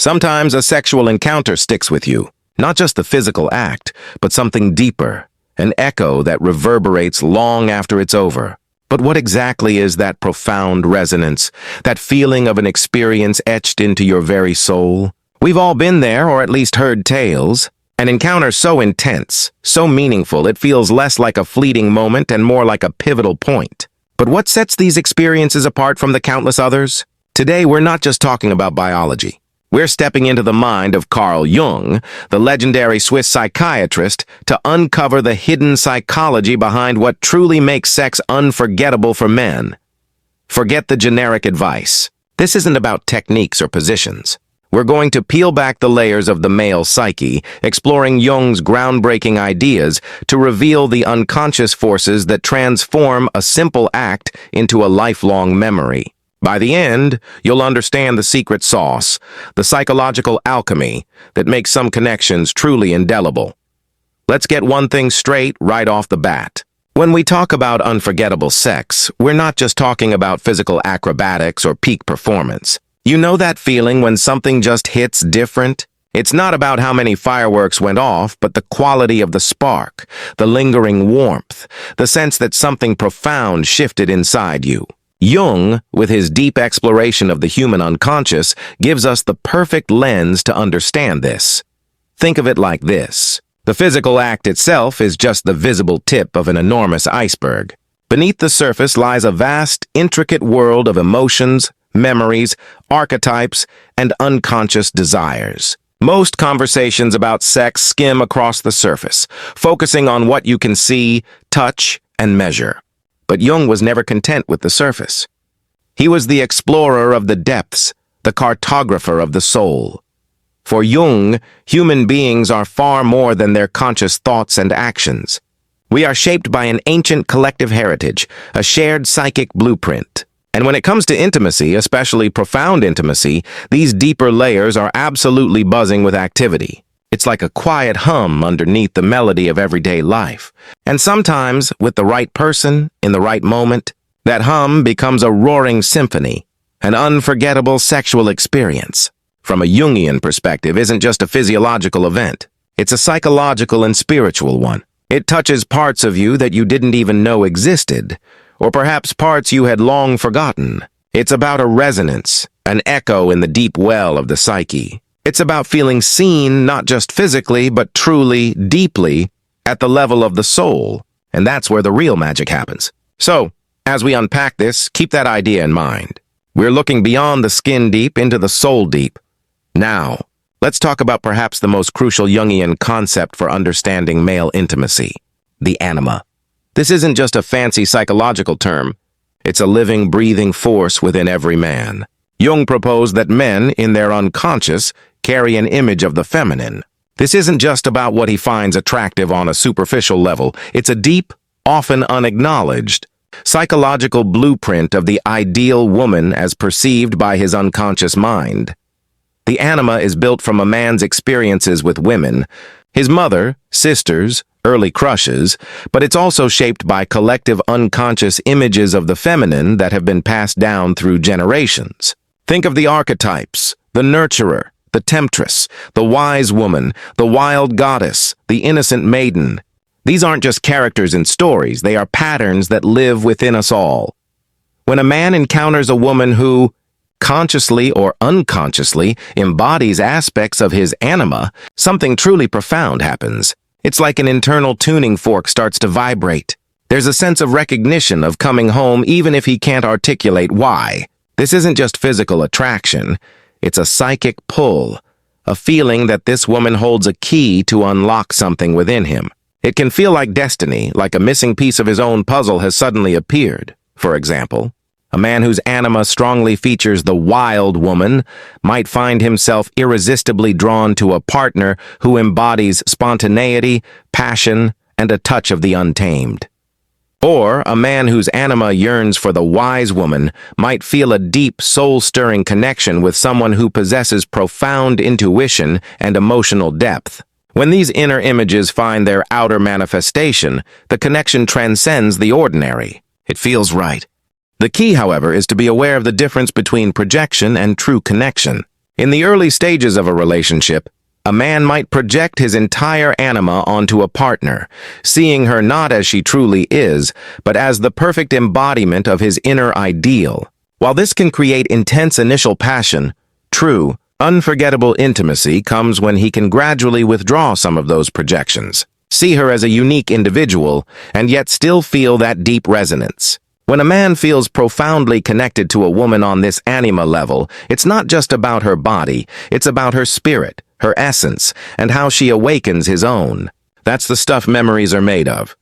Sometimes a sexual encounter sticks with you, not just the physical act, but something deeper, an echo that reverberates long after it's over. But what exactly is that profound resonance, that feeling of an experience etched into your very soul? We've all been there, or at least heard tales. An encounter so intense, so meaningful, it feels less like a fleeting moment and more like a pivotal point. But what sets these experiences apart from the countless others? Today, we're not just talking about biology. We're stepping into the mind of Carl Jung, the legendary Swiss psychiatrist, to uncover the hidden psychology behind what truly makes sex unforgettable for men. Forget the generic advice. This isn't about techniques or positions. We're going to peel back the layers of the male psyche, exploring Jung's groundbreaking ideas to reveal the unconscious forces that transform a simple act into a lifelong memory. By the end, you'll understand the secret sauce, the psychological alchemy that makes some connections truly indelible. Let's get one thing straight right off the bat. When we talk about unforgettable sex, we're not just talking about physical acrobatics or peak performance. You know that feeling when something just hits different? It's not about how many fireworks went off, but the quality of the spark, the lingering warmth, the sense that something profound shifted inside you. Jung, with his deep exploration of the human unconscious, gives us the perfect lens to understand this. Think of it like this. The physical act itself is just the visible tip of an enormous iceberg. Beneath the surface lies a vast, intricate world of emotions, memories, archetypes, and unconscious desires. Most conversations about sex skim across the surface, focusing on what you can see, touch, and measure. But Jung was never content with the surface. He was the explorer of the depths, the cartographer of the soul. For Jung, human beings are far more than their conscious thoughts and actions. We are shaped by an ancient collective heritage, a shared psychic blueprint. And when it comes to intimacy, especially profound intimacy, these deeper layers are absolutely buzzing with activity. It's like a quiet hum underneath the melody of everyday life. And sometimes, with the right person, in the right moment, that hum becomes a roaring symphony, an unforgettable sexual experience. From a Jungian perspective, isn't just a physiological event. It's a psychological and spiritual one. It touches parts of you that you didn't even know existed, or perhaps parts you had long forgotten. It's about a resonance, an echo in the deep well of the psyche. It's about feeling seen not just physically, but truly, deeply, at the level of the soul. And that's where the real magic happens. So, as we unpack this, keep that idea in mind. We're looking beyond the skin deep into the soul deep. Now, let's talk about perhaps the most crucial Jungian concept for understanding male intimacy, the anima. This isn't just a fancy psychological term. It's a living, breathing force within every man. Jung proposed that men, in their unconscious, carry an image of the feminine. This isn't just about what he finds attractive on a superficial level. It's a deep, often unacknowledged, psychological blueprint of the ideal woman as perceived by his unconscious mind. The anima is built from a man's experiences with women, his mother, sisters, early crushes, but it's also shaped by collective unconscious images of the feminine that have been passed down through generations. Think of the archetypes, the nurturer, the temptress, the wise woman, the wild goddess, the innocent maiden. These aren't just characters in stories, they are patterns that live within us all. When a man encounters a woman who, consciously or unconsciously, embodies aspects of his anima, something truly profound happens. It's like an internal tuning fork starts to vibrate. There's a sense of recognition of coming home even if he can't articulate why. This isn't just physical attraction. It's a psychic pull, a feeling that this woman holds a key to unlock something within him. It can feel like destiny, like a missing piece of his own puzzle has suddenly appeared. For example, a man whose anima strongly features the wild woman might find himself irresistibly drawn to a partner who embodies spontaneity, passion, and a touch of the untamed. Or a man whose anima yearns for the wise woman might feel a deep, soul-stirring connection with someone who possesses profound intuition and emotional depth. When these inner images find their outer manifestation, the connection transcends the ordinary. It feels right. The key, however, is to be aware of the difference between projection and true connection. In the early stages of a relationship, a man might project his entire anima onto a partner, seeing her not as she truly is, but as the perfect embodiment of his inner ideal. While this can create intense initial passion, true, unforgettable intimacy comes when he can gradually withdraw some of those projections, see her as a unique individual, and yet still feel that deep resonance. When a man feels profoundly connected to a woman on this anima level, it's not just about her body, it's about her spirit, her essence, and how she awakens his own. That's the stuff memories are made of.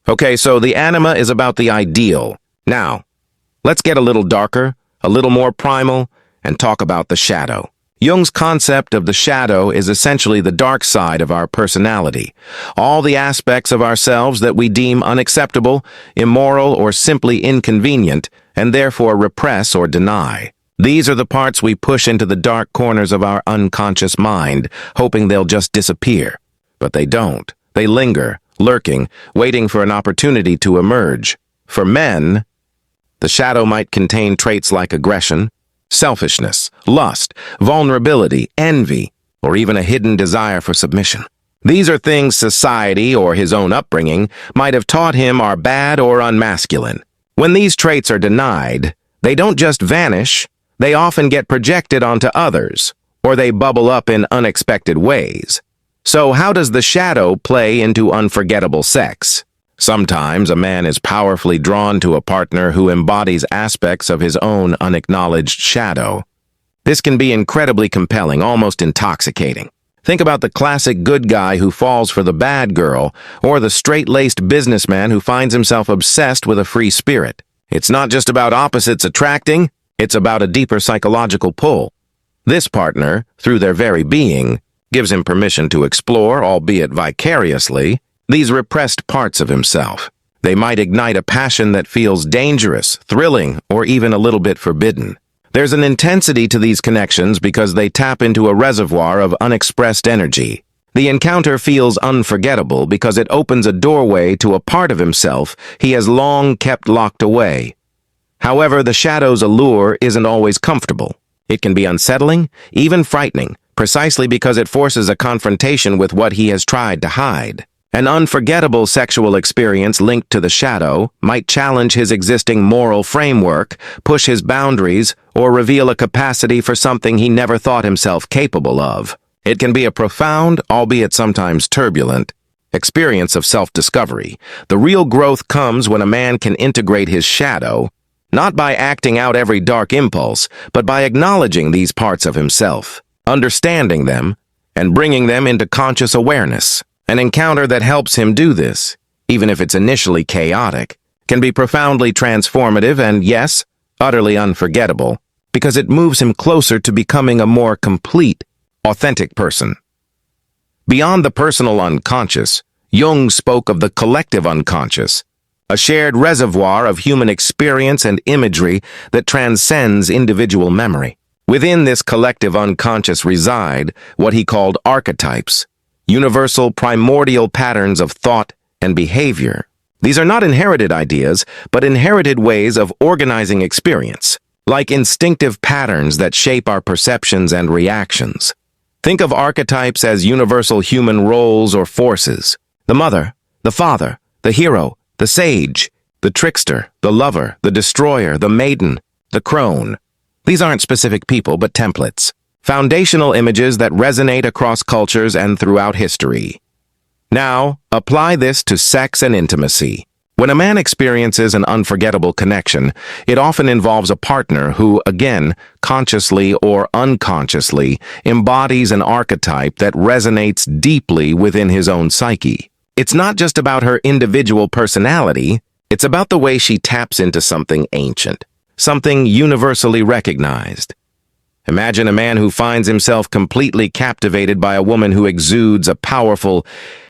Okay, so the anima is about the ideal. Now, let's get a little darker, a little more primal, and talk about the shadow. Jung's concept of the shadow is essentially the dark side of our personality, all the aspects of ourselves that we deem unacceptable, immoral, or simply inconvenient, and therefore repress or deny. These are the parts we push into the dark corners of our unconscious mind, hoping they'll just disappear. But they don't. They linger, lurking, waiting for an opportunity to emerge. For men, the shadow might contain traits like aggression, selfishness, lust, vulnerability, envy, or even a hidden desire for submission. These are things society or his own upbringing might have taught him are bad or unmasculine. When these traits are denied, they don't just vanish, they often get projected onto others, or they bubble up in unexpected ways. So how does the shadow play into unforgettable sex? Sometimes a man is powerfully drawn to a partner who embodies aspects of his own unacknowledged shadow. This can be incredibly compelling, almost intoxicating. Think about the classic good guy who falls for the bad girl, or the straight-laced businessman who finds himself obsessed with a free spirit. It's not just about opposites attracting, it's about a deeper psychological pull. This partner, through their very being, gives him permission to explore, albeit vicariously, these repressed parts of himself. They might ignite a passion that feels dangerous, thrilling, or even a little bit forbidden. There's an intensity to these connections because they tap into a reservoir of unexpressed energy. The encounter feels unforgettable because it opens a doorway to a part of himself he has long kept locked away. However, the shadow's allure isn't always comfortable. It can be unsettling, even frightening, precisely because it forces a confrontation with what he has tried to hide. An unforgettable sexual experience linked to the shadow might challenge his existing moral framework, push his boundaries, or reveal a capacity for something he never thought himself capable of. It can be a profound, albeit sometimes turbulent, experience of self-discovery. The real growth comes when a man can integrate his shadow, not by acting out every dark impulse, but by acknowledging these parts of himself, understanding them, and bringing them into conscious awareness. An encounter that helps him do this, even if it's initially chaotic, can be profoundly transformative and, yes, utterly unforgettable, because it moves him closer to becoming a more complete, authentic person. Beyond the personal unconscious, Jung spoke of the collective unconscious, a shared reservoir of human experience and imagery that transcends individual memory. Within this collective unconscious reside what he called archetypes, universal primordial patterns of thought and behavior. These are not inherited ideas, but inherited ways of organizing experience, like instinctive patterns that shape our perceptions and reactions. Think of archetypes as universal human roles or forces: the mother, the father, the hero, the sage, the trickster, the lover, the destroyer, the maiden, the crone. These aren't specific people, but templates. Foundational images that resonate across cultures and throughout history. Now, apply this to sex and intimacy. When a man experiences an unforgettable connection, it often involves a partner who, again, consciously or unconsciously, embodies an archetype that resonates deeply within his own psyche. It's not just about her individual personality, it's about the way she taps into something ancient, something universally recognized. Imagine a man who finds himself completely captivated by a woman who exudes a powerful,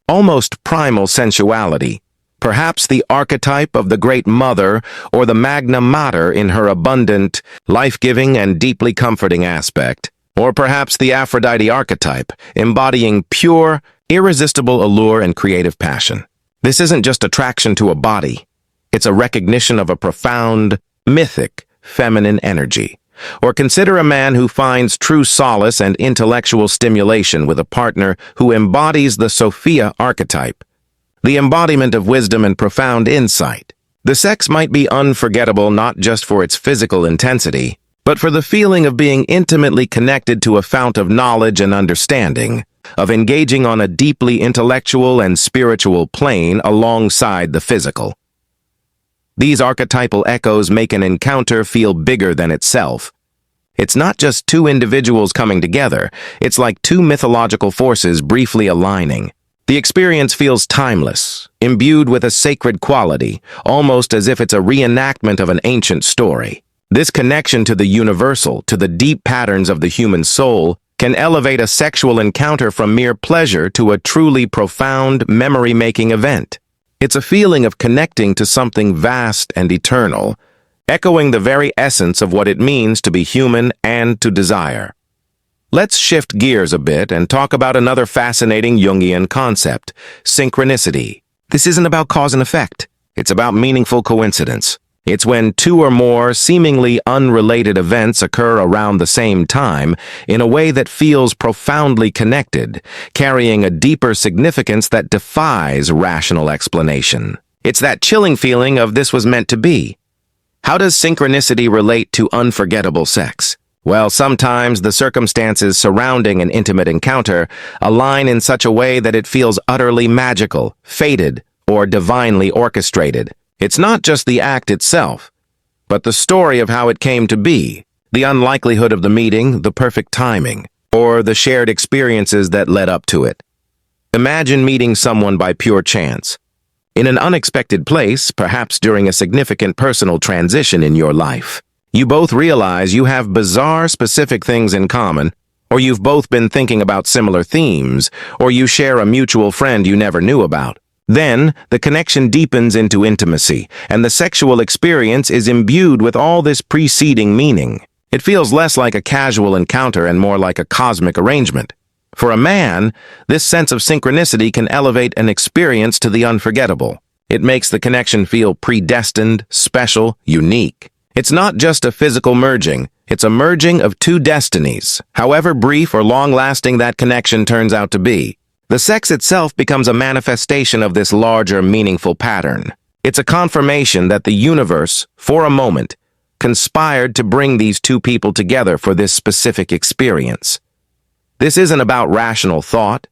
almost primal sensuality, perhaps the archetype of the Great Mother or the Magna Mater in her abundant, life-giving, and deeply comforting aspect, or perhaps the Aphrodite archetype, embodying pure, irresistible allure and creative passion. This isn't just attraction to a body, it's a recognition of a profound, mythic, feminine energy. Or consider a man who finds true solace and intellectual stimulation with a partner who embodies the Sophia archetype, the embodiment of wisdom and profound insight. The sex might be unforgettable not just for its physical intensity, but for the feeling of being intimately connected to a fount of knowledge and understanding, of engaging on a deeply intellectual and spiritual plane alongside the physical. These archetypal echoes make an encounter feel bigger than itself. It's not just two individuals coming together, it's like two mythological forces briefly aligning. The experience feels timeless, imbued with a sacred quality, almost as if it's a reenactment of an ancient story. This connection to the universal, to the deep patterns of the human soul, can elevate a sexual encounter from mere pleasure to a truly profound, memory-making event. It's a feeling of connecting to something vast and eternal, echoing the very essence of what it means to be human and to desire. Let's shift gears a bit and talk about another fascinating Jungian concept, synchronicity. This isn't about cause and effect. It's about meaningful coincidence. It's when two or more seemingly unrelated events occur around the same time in a way that feels profoundly connected, carrying a deeper significance that defies rational explanation. It's that chilling feeling of this was meant to be. How does synchronicity relate to unforgettable sex? Well, sometimes the circumstances surrounding an intimate encounter align in such a way that it feels utterly magical, fated, or divinely orchestrated. It's not just the act itself, but the story of how it came to be, the unlikelihood of the meeting, the perfect timing, or the shared experiences that led up to it. Imagine meeting someone by pure chance, in an unexpected place, perhaps during a significant personal transition in your life. You both realize you have bizarre specific things in common, or you've both been thinking about similar themes, or you share a mutual friend you never knew about. Then, the connection deepens into intimacy, and the sexual experience is imbued with all this preceding meaning. It feels less like a casual encounter and more like a cosmic arrangement. For a man, this sense of synchronicity can elevate an experience to the unforgettable. It makes the connection feel predestined, special, unique. It's not just a physical merging, it's a merging of two destinies, however brief or long-lasting that connection turns out to be. The sex itself becomes a manifestation of this larger, meaningful pattern. It's a confirmation that the universe, for a moment, conspired to bring these two people together for this specific experience. This isn't about rational thought,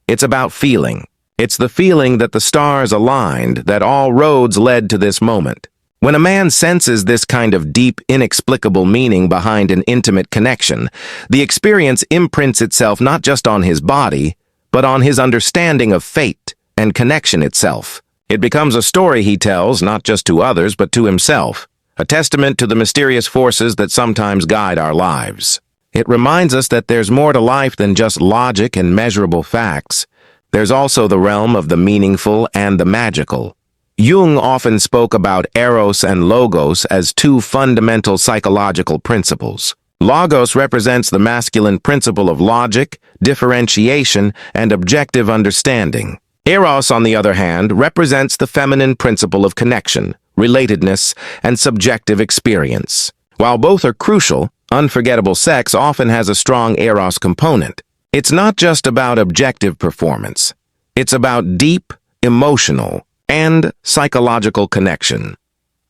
it's about feeling. It's the feeling that the stars aligned, that all roads led to this moment. When a man senses this kind of deep, inexplicable meaning behind an intimate connection, the experience imprints itself not just on his body, but on his understanding of fate and connection itself. It becomes a story he tells, not just to others, but to himself, a testament to the mysterious forces that sometimes guide our lives. It reminds us that there's more to life than just logic and measurable facts. There's also the realm of the meaningful and the magical. Jung often spoke about eros and logos as two fundamental psychological principles. Logos represents the masculine principle of logic, differentiation, and objective understanding. Eros, on the other hand, represents the feminine principle of connection, relatedness, and subjective experience. While both are crucial, unforgettable sex often has a strong eros component. It's not just about objective performance. It's about deep, emotional, and psychological connection.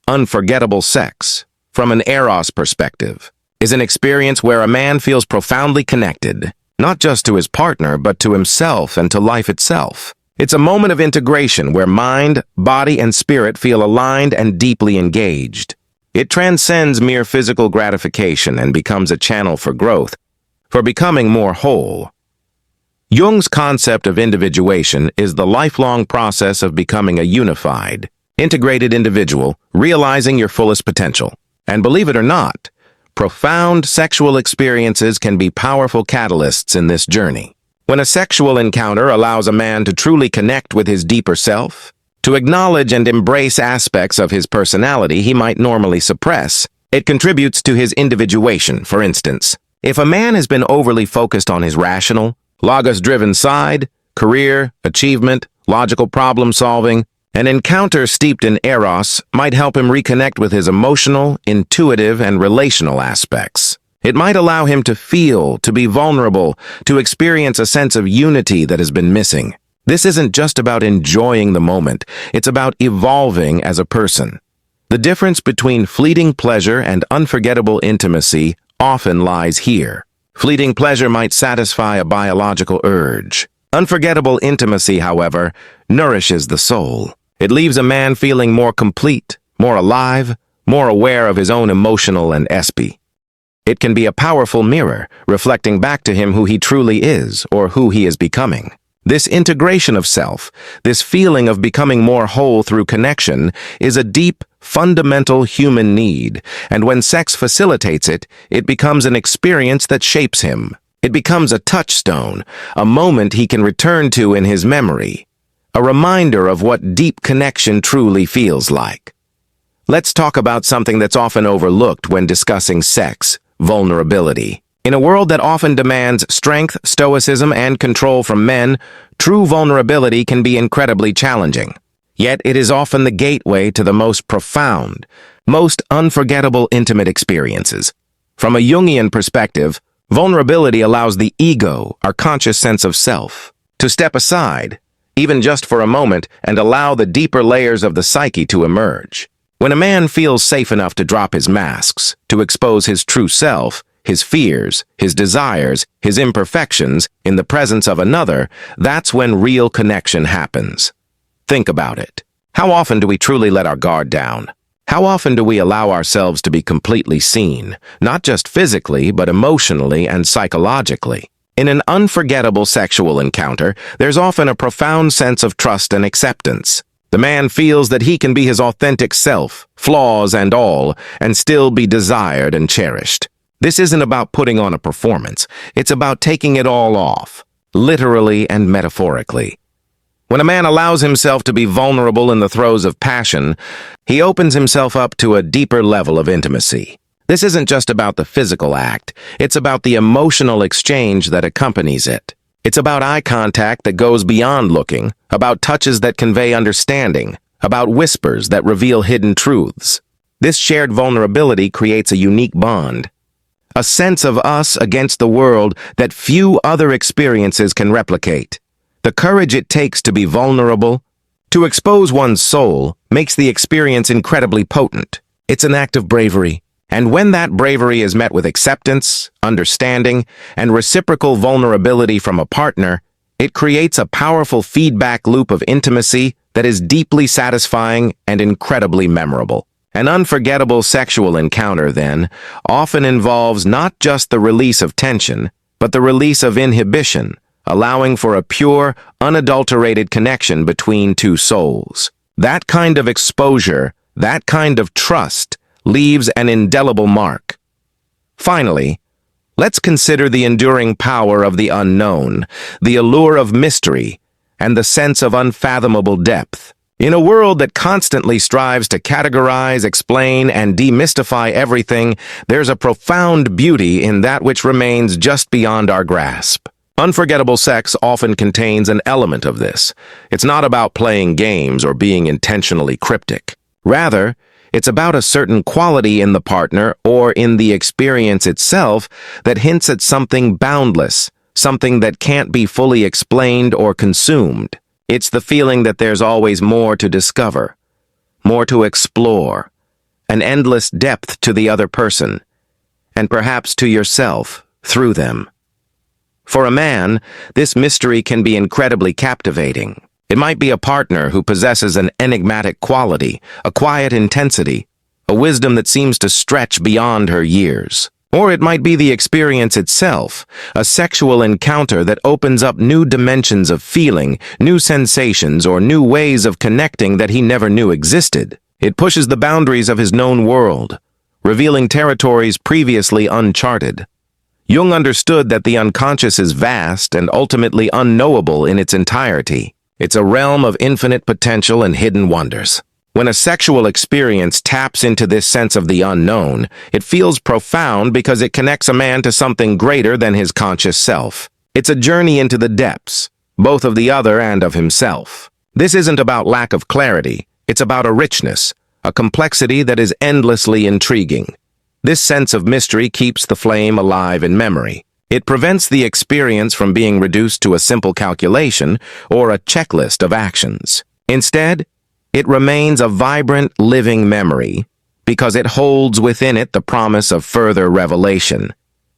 Unforgettable sex, from an eros perspective, is an experience where a man feels profoundly connected, not just to his partner, but to himself and to life itself. It's a moment of integration where mind, body, and spirit feel aligned and deeply engaged. It transcends mere physical gratification and becomes a channel for growth, for becoming more whole. Jung's concept of individuation is the lifelong process of becoming a unified, integrated individual, realizing your fullest potential. And believe it or not, profound sexual experiences can be powerful catalysts in this journey. When a sexual encounter allows a man to truly connect with his deeper self, to acknowledge and embrace aspects of his personality he might normally suppress, it contributes to his individuation. For instance, if a man has been overly focused on his rational, logos-driven side, career, achievement, logical problem-solving, An encounter steeped in eros might help him reconnect with his emotional, intuitive, and relational aspects. It might allow him to feel, to be vulnerable, to experience a sense of unity that has been missing. This isn't just about enjoying the moment, it's about evolving as a person. The difference between fleeting pleasure and unforgettable intimacy often lies here. Fleeting pleasure might satisfy a biological urge. Unforgettable intimacy, however, nourishes the soul. It leaves a man feeling more complete, more alive, more aware of his own emotional and espy. It can be a powerful mirror, reflecting back to him who he truly is or who he is becoming. This integration of self, this feeling of becoming more whole through connection, is a deep, fundamental human need, and when sex facilitates it, it becomes an experience that shapes him. It becomes a touchstone, a moment he can return to in his memory, a reminder of what deep connection truly feels like. Let's talk about something that's often overlooked when discussing sex: vulnerability. In a world that often demands strength, stoicism, and control from men, true vulnerability can be incredibly challenging. Yet it is often the gateway to the most profound, most unforgettable intimate experiences. From a Jungian perspective, vulnerability allows the ego, our conscious sense of self, to step aside, even just for a moment, and allow the deeper layers of the psyche to emerge. When a man feels safe enough to drop his masks, to expose his true self, his fears, his desires, his imperfections, in the presence of another, that's when real connection happens. Think about it. How often do we truly let our guard down? How often do we allow ourselves to be completely seen, not just physically, but emotionally and psychologically? In an unforgettable sexual encounter, there's often a profound sense of trust and acceptance. The man feels that he can be his authentic self, flaws and all, and still be desired and cherished. This isn't about putting on a performance. It's about taking it all off, literally and metaphorically. When a man allows himself to be vulnerable in the throes of passion, he opens himself up to a deeper level of intimacy. This isn't just about the physical act. It's about the emotional exchange that accompanies it. It's about eye contact that goes beyond looking, about touches that convey understanding, about whispers that reveal hidden truths. This shared vulnerability creates a unique bond, a sense of us against the world that few other experiences can replicate. The courage it takes to be vulnerable, to expose one's soul, makes the experience incredibly potent. It's an act of bravery. And when that bravery is met with acceptance, understanding, and reciprocal vulnerability from a partner, it creates a powerful feedback loop of intimacy that is deeply satisfying and incredibly memorable. An unforgettable sexual encounter, then, often involves not just the release of tension, but the release of inhibition, allowing for a pure, unadulterated connection between two souls. That kind of exposure, that kind of trust, leaves an indelible mark. Finally, let's consider the enduring power of the unknown, the allure of mystery, and the sense of unfathomable depth. In a world that constantly strives to categorize, explain, and demystify everything, there's a profound beauty in that which remains just beyond our grasp. Unforgettable sex often contains an element of this. It's not about playing games or being intentionally cryptic. Rather, it's about a certain quality in the partner or in the experience itself that hints at something boundless, something that can't be fully explained or consumed. It's the feeling that there's always more to discover, more to explore, an endless depth to the other person, and perhaps to yourself through them. For a man, this mystery can be incredibly captivating. It might be a partner who possesses an enigmatic quality, a quiet intensity, a wisdom that seems to stretch beyond her years. Or it might be the experience itself, a sexual encounter that opens up new dimensions of feeling, new sensations, or new ways of connecting that he never knew existed. It pushes the boundaries of his known world, revealing territories previously uncharted. Jung understood that the unconscious is vast and ultimately unknowable in its entirety. It's a realm of infinite potential and hidden wonders. When a sexual experience taps into this sense of the unknown, it feels profound because it connects a man to something greater than his conscious self. It's a journey into the depths, both of the other and of himself. This isn't about lack of clarity, it's about a richness, a complexity that is endlessly intriguing. This sense of mystery keeps the flame alive in memory. It prevents the experience from being reduced to a simple calculation or a checklist of actions. Instead, it remains a vibrant, living memory because it holds within it the promise of further revelation.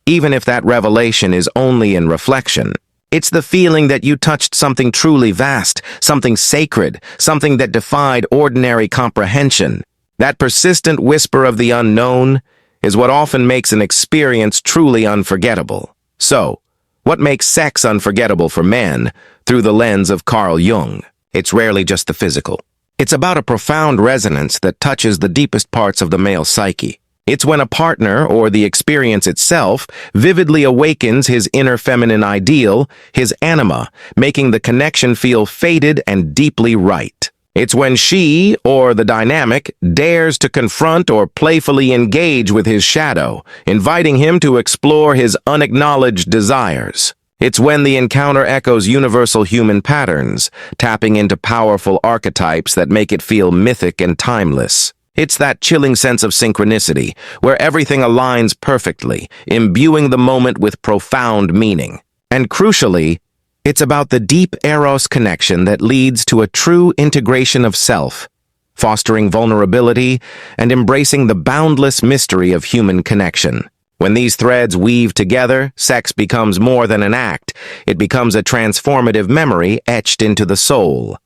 Even if that revelation is only in reflection, it's the feeling that you touched something truly vast, something sacred, something that defied ordinary comprehension. That persistent whisper of the unknown is what often makes an experience truly unforgettable. So, what makes sex unforgettable for men through the lens of Carl Jung? It's rarely just the physical. It's about a profound resonance that touches the deepest parts of the male psyche. It's when a partner, or the experience itself, vividly awakens his inner feminine ideal, his anima, making the connection feel fated and deeply right. It's when she, or the dynamic, dares to confront or playfully engage with his shadow, inviting him to explore his unacknowledged desires. It's when the encounter echoes universal human patterns, tapping into powerful archetypes that make it feel mythic and timeless. It's that chilling sense of synchronicity, where everything aligns perfectly, imbuing the moment with profound meaning. And crucially, it's about the deep eros connection that leads to a true integration of self, fostering vulnerability and embracing the boundless mystery of human connection. When these threads weave together, sex becomes more than an act. It becomes a transformative memory etched into the soul.